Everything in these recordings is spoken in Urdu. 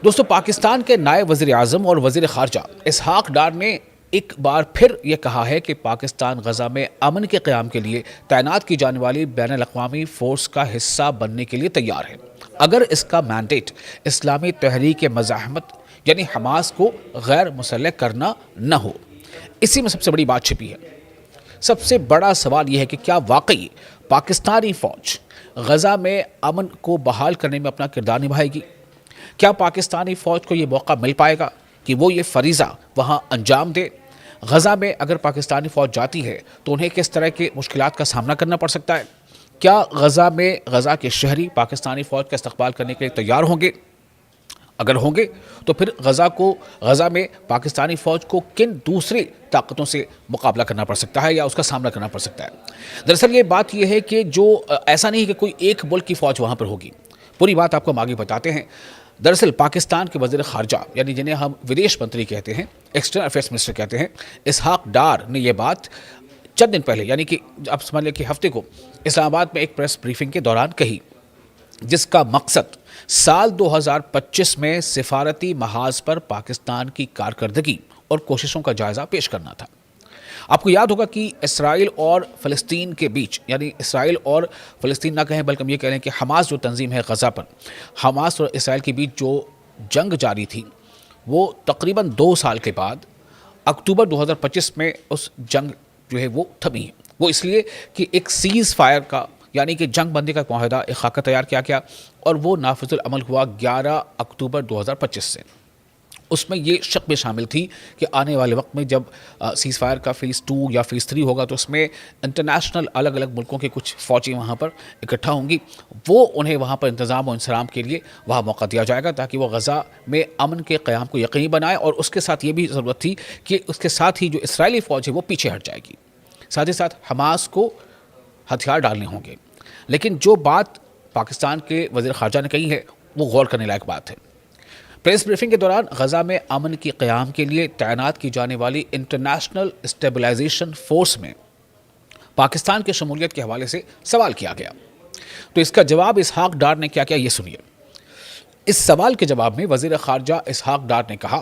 دوستو، پاکستان کے نائب وزیر اعظم اور وزیر خارجہ اسحاق ڈار نے ایک بار پھر یہ کہا ہے کہ پاکستان غزہ میں امن کے قیام کے لیے تعینات کی جانے والی بین الاقوامی فورس کا حصہ بننے کے لیے تیار ہے، اگر اس کا مینڈیٹ اسلامی تحریک مزاحمت یعنی حماس کو غیر مسلح کرنا نہ ہو۔ اسی میں سب سے بڑی بات چھپی ہے۔ سب سے بڑا سوال یہ ہے کہ کیا واقعی پاکستانی فوج غزہ میں امن کو بحال کرنے میں اپنا کردار نبھائے گی؟ کیا پاکستانی فوج کو یہ موقع مل پائے گا کہ وہ یہ فریضہ وہاں انجام دے؟ غزہ میں اگر پاکستانی فوج جاتی ہے تو انہیں کس طرح کے مشکلات کا سامنا کرنا پڑ سکتا ہے؟ کیا غزہ کے شہری پاکستانی فوج کا استقبال کرنے کے لیے تیار ہوں گے؟ اگر ہوں گے تو پھر غزہ میں پاکستانی فوج کو کن دوسری طاقتوں سے مقابلہ کرنا پڑ سکتا ہے یا اس کا سامنا کرنا پڑ سکتا ہے؟ دراصل یہ بات یہ ہے کہ ایسا نہیں ہے کہ کوئی ایک ملک کی فوج وہاں پر ہوگی۔ پوری بات آپ کو ہم آگے بتاتے ہیں۔ دراصل پاکستان کے وزیر خارجہ یعنی جنہیں ہم ودیش منتری کہتے ہیں، ایکسٹرنل افیئرس منسٹر کہتے ہیں، اسحاق ڈار نے یہ بات چند دن پہلے یعنی کہ اب سمجھ لیں کہ ہفتے کو اسلام آباد میں ایک پریس بریفنگ کے دوران کہی، جس کا مقصد سال 2025 میں سفارتی محاذ پر پاکستان کی کارکردگی اور کوششوں کا جائزہ پیش کرنا تھا۔ آپ کو یاد ہوگا کہ اسرائیل اور فلسطین کے بیچ، یعنی اسرائیل اور فلسطین نہ کہیں بلکہ ہم یہ کہہ رہے ہیں کہ حماس جو تنظیم ہے غزہ پر، حماس اور اسرائیل کے بیچ جو جنگ جاری تھی وہ تقریباً 2 سال کے بعد اکتوبر 2025 میں اس جنگ جو ہے وہ تھمی ہے۔ وہ اس لیے کہ ایک سیز فائر کا یعنی کہ جنگ بندی کا معاہدہ، ایک خاکہ تیار کیا گیا اور وہ نافذ العمل ہوا 11 اکتوبر 2025 سے۔ اس میں یہ شک بھی شامل تھی کہ آنے والے وقت میں جب سیز فائر کا فیز 2 یا فیز 3 ہوگا تو اس میں انٹرنیشنل الگ الگ ملکوں کے کچھ فوجی وہاں پر اکٹھا ہوں گی، وہ انہیں وہاں پر انتظام و انصرام کے لیے وہاں موقع دیا جائے گا تاکہ وہ غزہ میں امن کے قیام کو یقینی بنائے، اور اس کے ساتھ یہ بھی ضرورت تھی کہ اس کے ساتھ ہی جو اسرائیلی فوج ہے وہ پیچھے ہٹ جائے گی، ساتھ ہی ساتھ حماس کو ہتھیار ڈالنے ہوں گے۔ لیکن جو بات پاکستان کے وزیر خارجہ نے کہی ہے وہ غور کرنے لائق بات ہے۔ پریس بریفنگ کے دوران غزہ میں امن کے قیام کے لیے تعینات کی جانے والی انٹرنیشنل اسٹیبلائزیشن فورس میں پاکستان کی شمولیت کے حوالے سے سوال کیا گیا، تو اس کا جواب اسحاق ڈار نے کیا یہ سنیے۔ اس سوال کے جواب میں وزیر خارجہ اسحاق ڈار نے کہا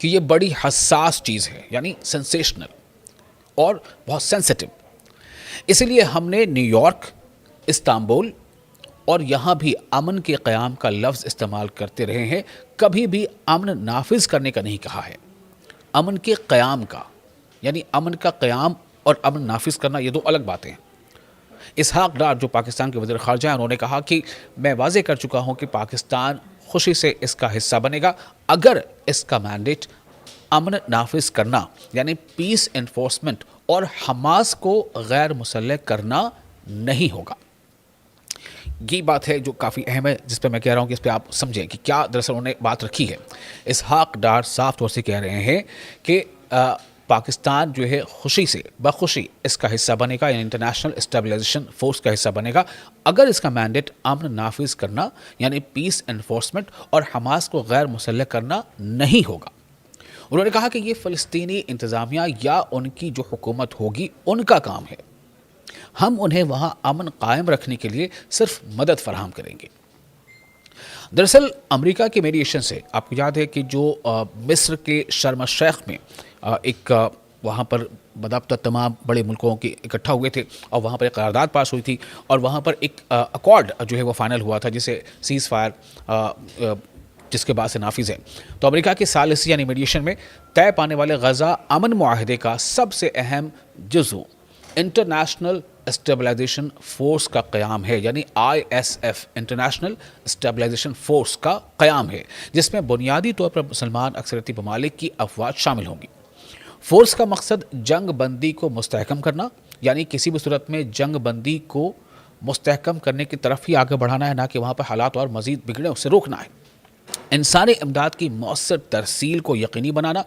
کہ یہ بڑی حساس چیز ہے، یعنی سینسیشنل اور بہت سینسٹیو، اسی لیے ہم نے نیو یارک، استنبول اور یہاں بھی امن کے قیام کا لفظ استعمال کرتے رہے ہیں، کبھی بھی امن نافذ کرنے کا نہیں کہا ہے، امن کے قیام کا، یعنی امن کا قیام اور امن نافذ کرنا یہ دو الگ باتیں ہیں۔ اسحاق ڈار جو پاکستان کے وزیر خارجہ ہیں، انہوں نے کہا کہ میں واضح کر چکا ہوں کہ پاکستان خوشی سے اس کا حصہ بنے گا اگر اس کا مینڈیٹ امن نافذ کرنا یعنی پیس انفورسمنٹ اور حماس کو غیر مسلح کرنا نہیں ہوگا۔ یہ بات ہے جو کافی اہم ہے، جس پہ میں کہہ رہا ہوں کہ اس پہ آپ سمجھیں کہ کیا دراصل انہوں نے بات رکھی ہے۔ اسحاق ڈار صاف طور سے کہہ رہے ہیں کہ پاکستان جو ہے خوشی سے بخوشی اس کا حصہ بنے گا، یعنی انٹرنیشنل اسٹیبلائزیشن فورس کا حصہ بنے گا اگر اس کا مینڈیٹ امن نافذ کرنا یعنی پیس انفورسمنٹ اور حماس کو غیر مسلح کرنا نہیں ہوگا۔ انہوں نے کہا کہ یہ فلسطینی انتظامیہ یا ان کی جو حکومت ہوگی ان کا کام ہے، ہم انہیں وہاں امن قائم رکھنے کے لیے صرف مدد فراہم کریں گے۔ دراصل امریکہ کے میڈیشن سے آپ کو یاد ہے کہ جو مصر کے شرم الشیخ میں ایک وہاں پر باضابطہ تمام بڑے ملکوں کے اکٹھا ہوئے تھے اور وہاں پر ایک قرارداد پاس ہوئی تھی اور وہاں پر ایک اکارڈ جو ہے وہ فائنل ہوا تھا جسے سیز فائر جس کے بعد سے نافذ ہے۔ تو امریکہ کے ثالثی یعنی میڈیشن میں طے پانے والے غزہ امن معاہدے کا سب سے اہم جزو انٹرنیشنل اسٹیبلائزیشن فورس کا قیام ہے، یعنی ISF انٹرنیشنل اسٹیبلائزیشن فورس کا قیام ہے، جس میں بنیادی طور پر مسلمان اکثریتی ممالک کی افواج شامل ہوں گی۔ فورس کا مقصد جنگ بندی کو مستحکم کرنا، یعنی کسی بھی صورت میں جنگ بندی کو مستحکم کرنے کی طرف ہی آگے بڑھانا ہے، نہ کہ وہاں پر حالات اور مزید بگڑے اسے روکنا ہے، انسانی امداد کی مؤثر ترسیل کو یقینی بنانا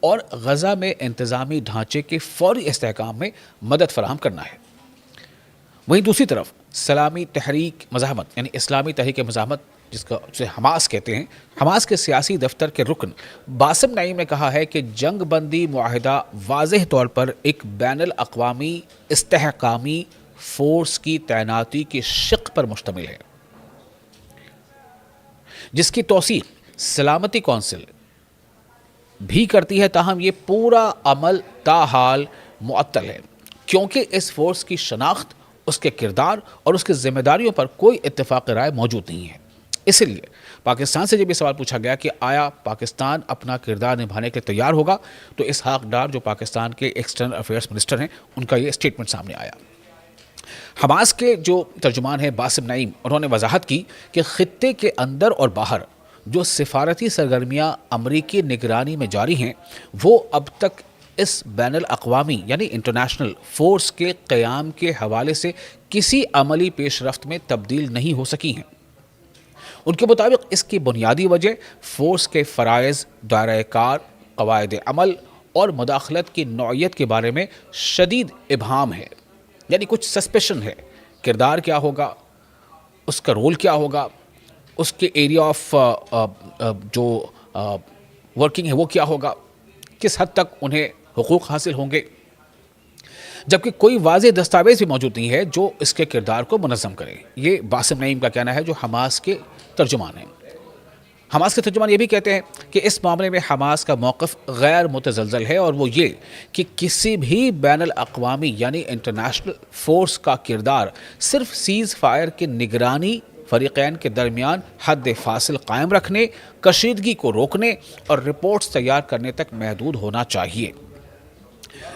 اور غزہ میں انتظامی ڈھانچے کے فوری استحکام میں مدد فراہم کرنا ہے۔ وہیں دوسری طرف اسلامی تحریک مزاحمت یعنی اسلامی تحریک مزاحمت جسے حماس کہتے ہیں، حماس کے سیاسی دفتر کے رکن باسم نعیم نے کہا ہے کہ جنگ بندی معاہدہ واضح طور پر ایک بین الاقوامی استحکامی فورس کی تعیناتی کے شق پر مشتمل ہے۔ جس کی توثیق سلامتی کونسل بھی کرتی ہے، تاہم یہ پورا عمل تاحال معطل ہے، کیونکہ اس فورس کی شناخت، اس کے کردار اور اس کی ذمہ داریوں پر کوئی اتفاق رائے موجود نہیں ہے۔ اسی لیے پاکستان سے جب یہ سوال پوچھا گیا کہ آیا پاکستان اپنا کردار نبھانے کے تیار ہوگا، تو اسحاق ڈار جو پاکستان کے ایکسٹرنل افیئرز منسٹر ہیں، ان کا یہ اسٹیٹمنٹ سامنے آیا۔ حماس کے جو ترجمان ہیں باسم نعیم، انہوں نے وضاحت کی کہ خطے کے اندر اور باہر جو سفارتی سرگرمیاں امریکی نگرانی میں جاری ہیں، وہ اب تک اس بین الاقوامی یعنی انٹرنیشنل فورس کے قیام کے حوالے سے کسی عملی پیش رفت میں تبدیل نہیں ہو سکی ہیں۔ ان کے مطابق اس کی بنیادی وجہ فورس کے فرائض، دائرہ کار، قواعد عمل اور مداخلت کی نوعیت کے بارے میں شدید ابہام ہے، یعنی کچھ سسپیشن ہے۔ کردار کیا ہوگا، اس کا رول کیا ہوگا، اس کے ایریا آف جو ورکنگ ہے وہ کیا ہوگا، کس حد تک انہیں حقوق حاصل ہوں گے، جبکہ کوئی واضح دستاویز بھی موجود نہیں ہے جو اس کے کردار کو منظم کرے۔ یہ باسم نعیم کا کہنا ہے، جو حماس کے ترجمان ہیں۔ حماس کے ترجمان یہ بھی کہتے ہیں کہ اس معاملے میں حماس کا موقف غیر متزلزل ہے، اور وہ یہ کہ کسی بھی بین الاقوامی یعنی انٹرنیشنل فورس کا کردار صرف سیز فائر کی نگرانی، فریقین کے درمیان حد فاصل قائم رکھنے، کشیدگی کو روکنے اور رپورٹس تیار کرنے تک محدود ہونا چاہیے۔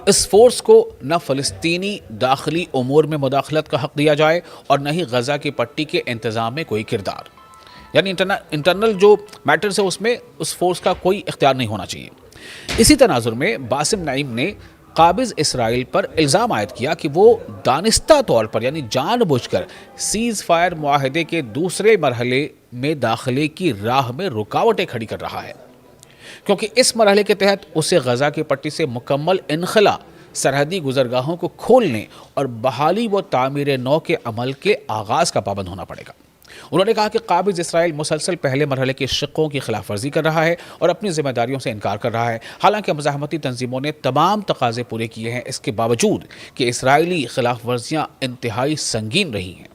اس فورس کو نہ فلسطینی داخلی امور میں مداخلت کا حق دیا جائے اور نہ ہی غزہ کی پٹی کے انتظام میں کوئی کردار، یعنی انٹرنل جو میٹرز ہے اس میں اس فورس کا کوئی اختیار نہیں ہونا چاہیے۔ اسی تناظر میں باسم نعیم نے قابض اسرائیل پر الزام عائد کیا کہ وہ دانستہ طور پر یعنی جان بوجھ کر سیز فائر معاہدے کے دوسرے مرحلے میں داخلے کی راہ میں رکاوٹیں کھڑی کر رہا ہے، کیونکہ اس مرحلے کے تحت اسے غزہ کی پٹی سے مکمل انخلا، سرحدی گزرگاہوں کو کھولنے اور بحالی و تعمیر نو کے عمل کے آغاز کا پابند ہونا پڑے گا۔ انہوں نے کہا کہ قابض اسرائیل مسلسل پہلے مرحلے کے شقوں کی خلاف ورزی کر رہا ہے اور اپنی ذمہ داریوں سے انکار کر رہا ہے، حالانکہ مزاحمتی تنظیموں نے تمام تقاضے پورے کیے ہیں۔ اس کے باوجود کہ اسرائیلی خلاف ورزیاں انتہائی سنگین رہی ہیں۔